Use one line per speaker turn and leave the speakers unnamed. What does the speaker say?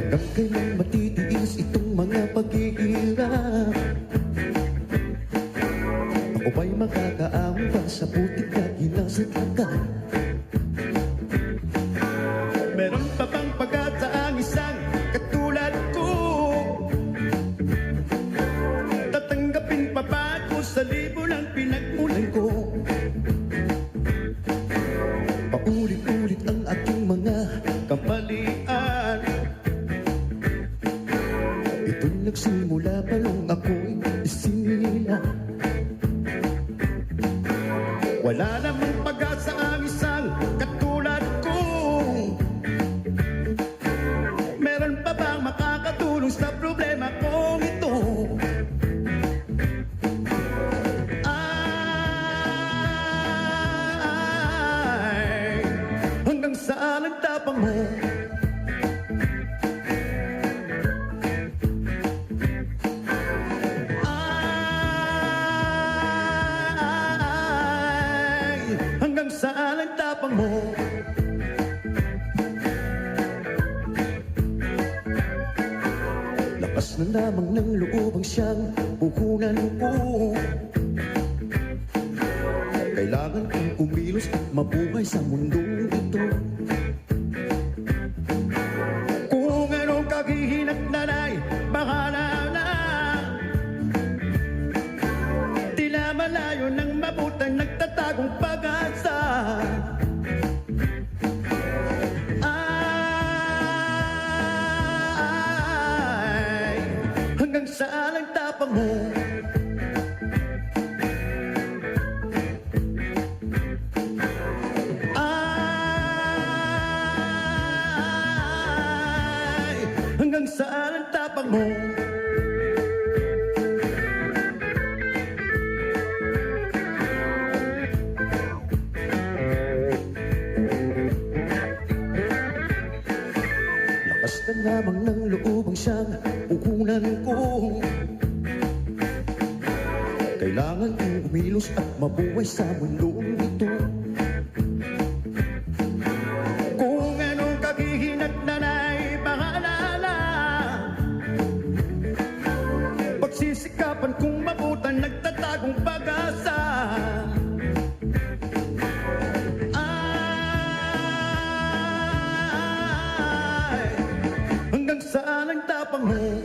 Hanggang kailan matitiis itong mga paghihirap? Ako ba'y makakaahon pa sa putik na ginasaglagan? Meron pa bang pag-asa ang isang katulad ko? Tatanggapin pa ba ako sa libo ng pinagmulan ko? Paulit-ulit ang aking mga kamalian. Ito'y nagsimula pa nung ako'y isinila. Wala namang pag-asa ang isang katulad ko. Meron pa bang makakatulong sa problema kong ito? Ay, hanggang saan ang tapang mo? Hanggang saan ang tapang mo? Lakas na lamang ng loob ang siyang puhunan ko. Kailangan kong kumilos at mabuhay sa mundong ito. Kung anong kahihinatnan ay bahala na. Tila malayo ng mabutang nagtatagong pag-asa. Ay, hanggang saan ang tapang mo? Ay, hanggang saan ang tapang mo? Basta lamang ng loob ang siyang puhunan ko. Kailangan kong umilos at mabuhay sa mundong ito. Kung anong kahihinatnan ay bahala na. Pagsisikapan kong mabutan nagtatagong pag-asa. Hanggang saan ang tapang mo?